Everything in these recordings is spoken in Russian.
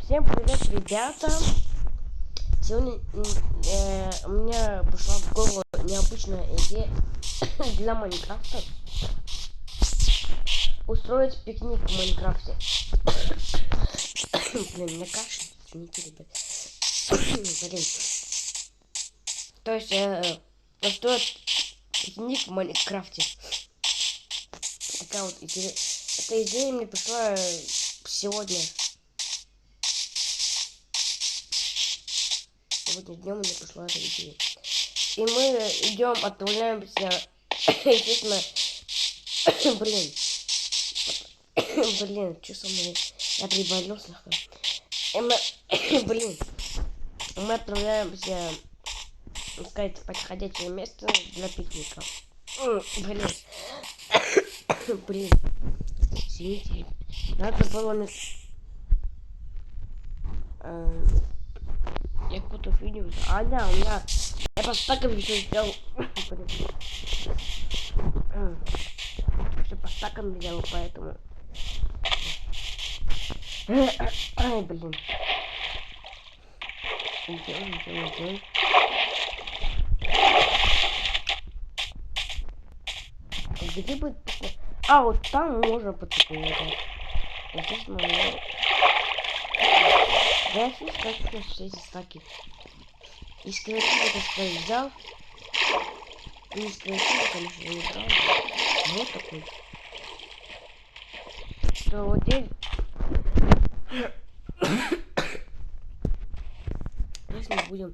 Всем привет, ребята! Сегодня у меня пришла в голову необычная идея для Майнкрафта. Устроить пикник в Майнкрафте. Блин, мне кашель, извините, ребят. Блин. То есть, устроить пикник в Майнкрафте. Такая вот идея. Эта идея мне пришла сегодня. Сегодня днем мне пришла эта идея. И мы идем, отправляемся, естественно, блин, что со мной? Я приболел слегка. Мы отправляемся искать подходящее место для пикника. Блин, извините, надо было я какую-то фигню. Да, у меня... Я просто так все сделал. Все по стакам делал, поэтому... Ай, блин. Идем. Где будет... А, вот там можно подцепить. Естественно, я хочу все эти стаки. Из креатива это что взял. И из креатива, конечно, не брал. Вот такой. Что вот здесь... Здесь мы будем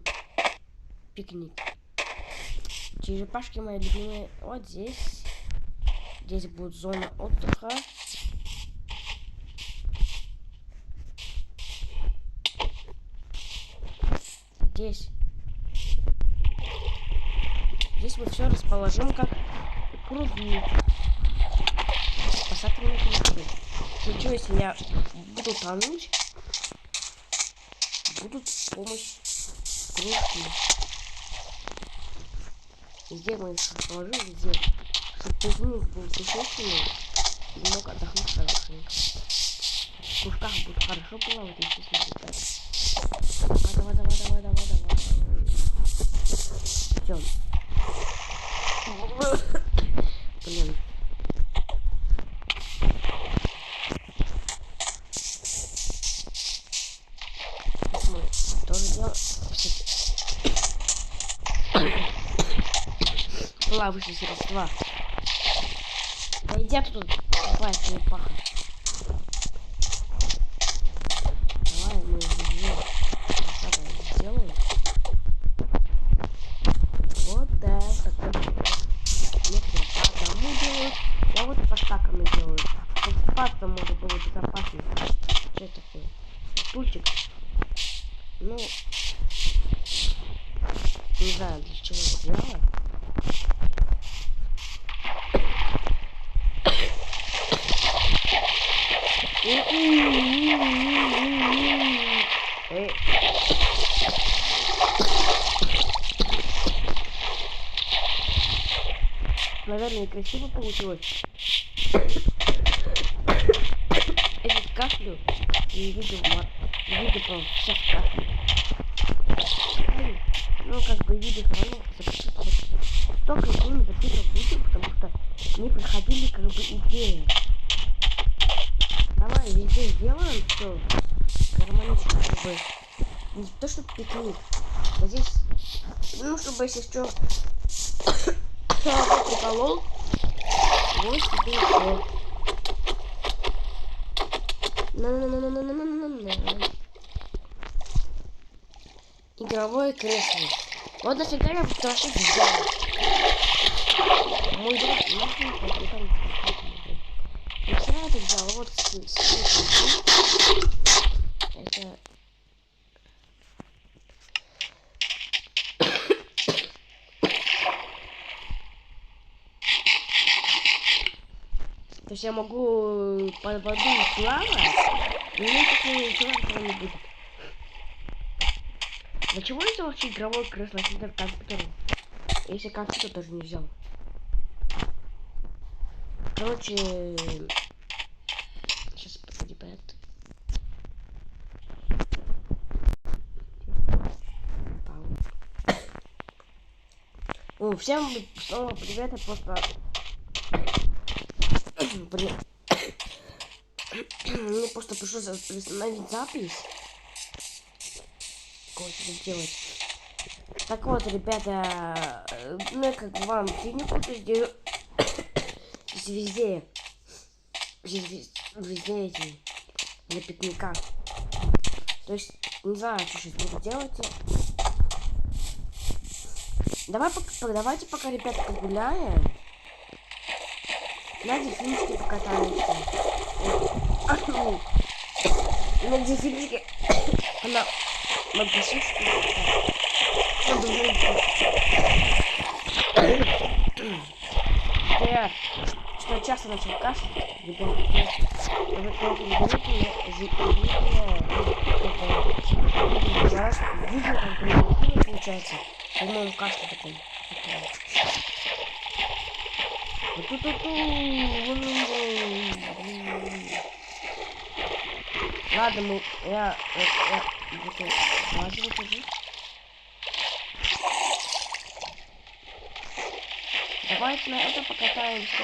пикник. Черепашки мои любимые. Вот здесь. Здесь будет зона отдыха. Здесь мы все расположим как круги. Спасательные круги. Ничего, если я буду тонуть, будут помощь кружки. Везде мы их расположим, везде. Чтобы пикник был существенный, немного отдохнуть хорошенько. В кружках будет хорошо плавать, естественно, ребят. Давай. Идем. Блин. Мы тоже делаем плавающие средства. Да иди тут, тупая черепаха. Давай мы сделаем. Вот так. Нет, я по одному делаю. Я вот по стакам и делаю. Чтобы спаться можно было безопаснее. Что это такое? Стульчик. Ну, не знаю, для чего это сделала. Наверное, красиво получилось. Этот кашлю не видел, прям сейчас кашлю. Ну, как бы видео все равно записывать хочется. Столько не записывал видео, потому что не приходили как бы идеи. Давай везде сделаем все гармонично, чтобы не то, что пикник, а здесь, ну, чтобы если что, приколол, вот тебе все. Игровое кресло. Вот нафига я вообще взял. Мой друг нахуй. Я это взял. Вот это. То есть я могу под водой плавать, и мне ничего не будет. Для чего это вообще игровое кресло, если это компьютер? Если компьютер даже не взял. Короче, сейчас погоди, понятно. Ну, всем снова привет, я просто... Блин. Мне просто пришлось остановить запись. Как это делать? Так вот, ребята, ну я как вам фигню какую-то сделаю. Здесь везде эти для пикника. То есть, не знаю, что сейчас буду делать. Давайте пока, ребята, погуляем. На дельфинчике покатаемся. На дельфинчике на дельфинчике. Я что часто начал кашлять, ребята. Видео как бы получается. По-моему, кашля такой. Ладно, я буду лазить уже. Давайте на это покатаемся.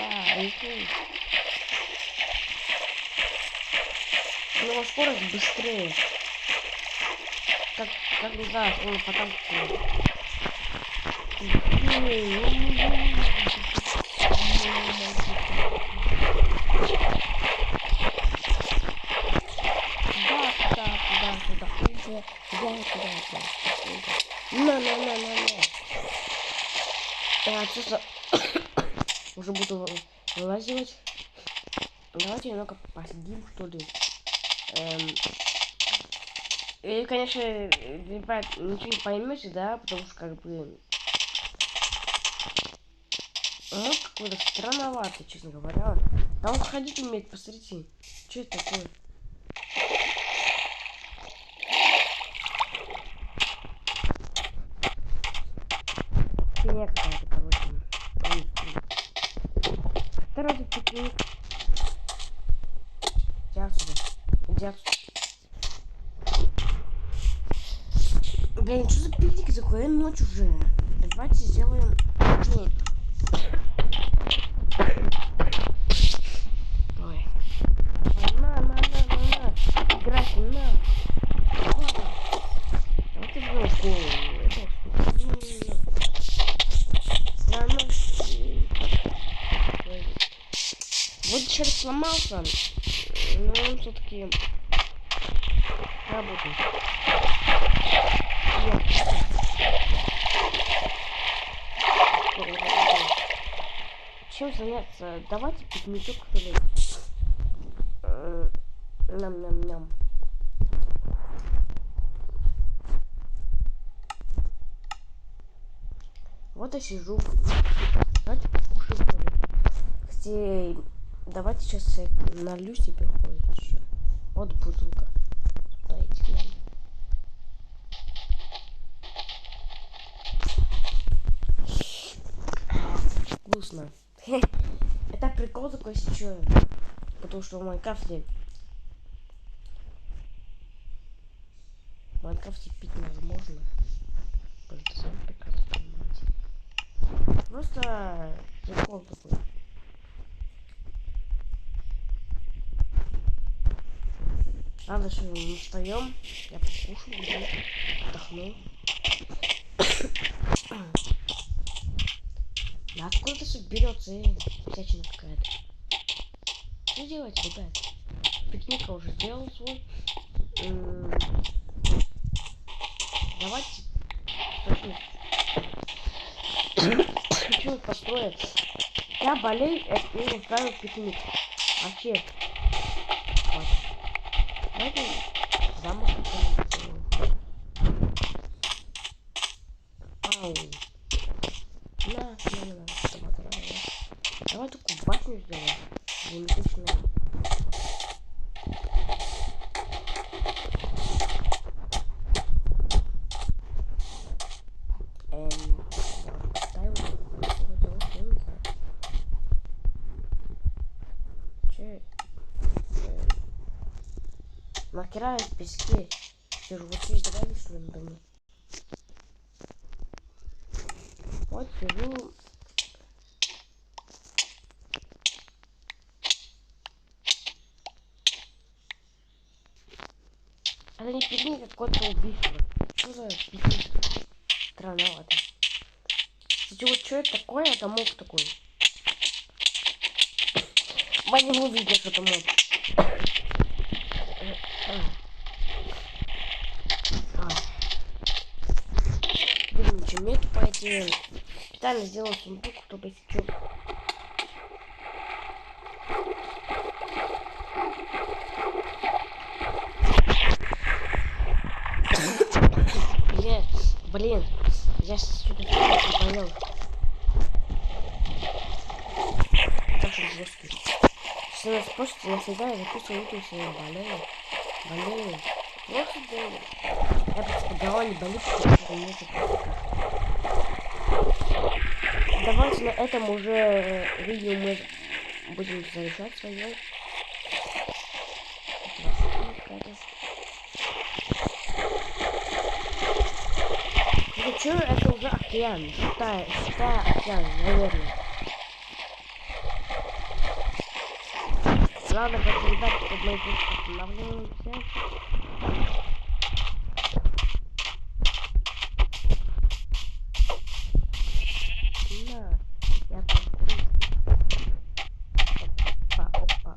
У него скорость быстрее. Как не знаю, он потом... На. Я честно уже буду вылазить. Давайте немного посидим, что ли. И, конечно, ребят, ничего не поймете, да, потому что как бы... Ну, какой-то странноватый, честно говоря. А он ходить умеет, посмотрите. Что это такое? Фигня какая-то, короче. Второй пикник. Иди отсюда. Иди отсюда. Блин, что за пикник такой? Ночь уже. Давайте сделаем... Нет. Ой. Давай, на. Играйте, на. Вот ты был в голову. Странно. Вот сейчас сломался. Но он все-таки работает. Чем заняться? Давайте пикничок, что ли. Ням-ням-ням. Вот я сижу. Давайте покушаем, что ли. Кстати, давайте сейчас я налью себе кое-что. Вот бутылка. Дайте нам. Вкусно. Это прикол такой сейчас. Потому что в Майнкрафте пить невозможно. Просто сам прекрасно понимаете. Просто прикол такой. Ладно, что мы встаем. Я покушаю, отдохну. Да откуда все берется всячина какая-то? Что делать, ребят? Пикника уже сделал свой. Давайте. Хочу построить. Я болею и устраиваю пикник. Вообще. Хватит. Давайте замок сделаем. Ау. На. Давай такую башню сделаем. Геометричную. Нахера в песке? Все же вот здесь давай что ли на доме. Вот сижу. Это не пикник, а какое-то убийство. Что за пикник? Странновато. Кстати, вот что это такое? Это моб такой. Я не увидел, что это моб. Ничего нету, по идее. Специально сделал сундук, чтобы сейчас. Блин, я что-то болел. Очень жесткий. Если нас просто навсегда я записываю видео, если я болею. Просто болею. Я просто голова не болит, потому что мне это. Давайте на этом уже видео мы будем завершать свое. Ну что, это уже океан. Считай океан, наверное. Ладно, ребят, чтобы мы здесь останавливаемся. На, я покурю. Опа.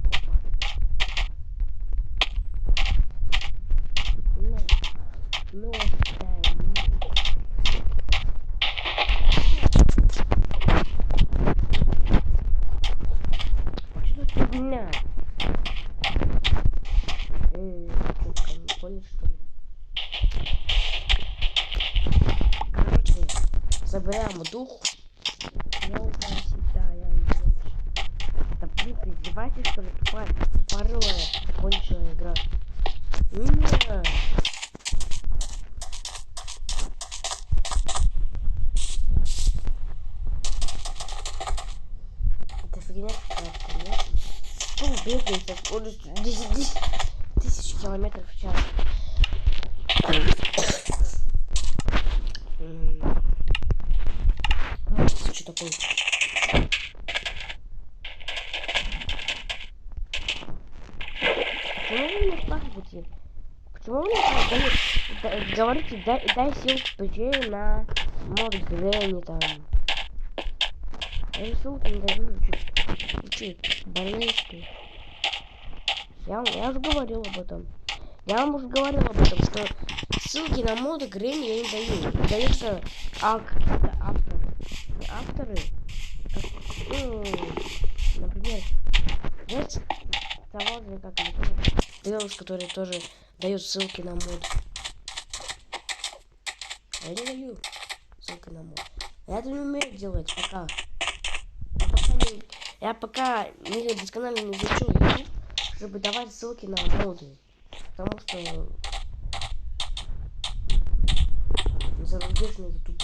Ну, что за фигня? Не понял, что ли? Короче, собираем дух. Я не знаю. Да блин, ты издеваетесь, что ли? Тупорылая, конченая игра. Нет. Это фигня какая-то, нет? Ну, бегает со скоростью 10 тысяч километров в час. Что такое? Почему вы мне спрашиваете? Почему вы мне говорите, дай ссылку ПЧ на мод Грэнни там? Я ссылку не даю, чуть болеешь ты. Я уже говорил об этом. Я вам уже говорил об этом, что ссылки на моды Грэнни я не даю. Даются авторы. Ну, например, есть заводы, как Делос, которые тоже дают ссылки на мод. Я не даю ссылки на мод. Я это не умею делать пока. Я пока не досконально не изучил YouTube, чтобы давать ссылки на моды. Потому что зарубежный YouTube.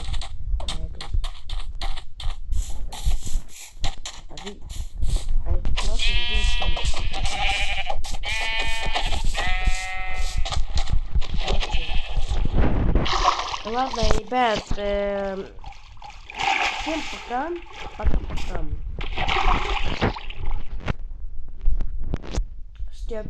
Это просто ладно, ребят, всем пока. Пока-пока. Степ.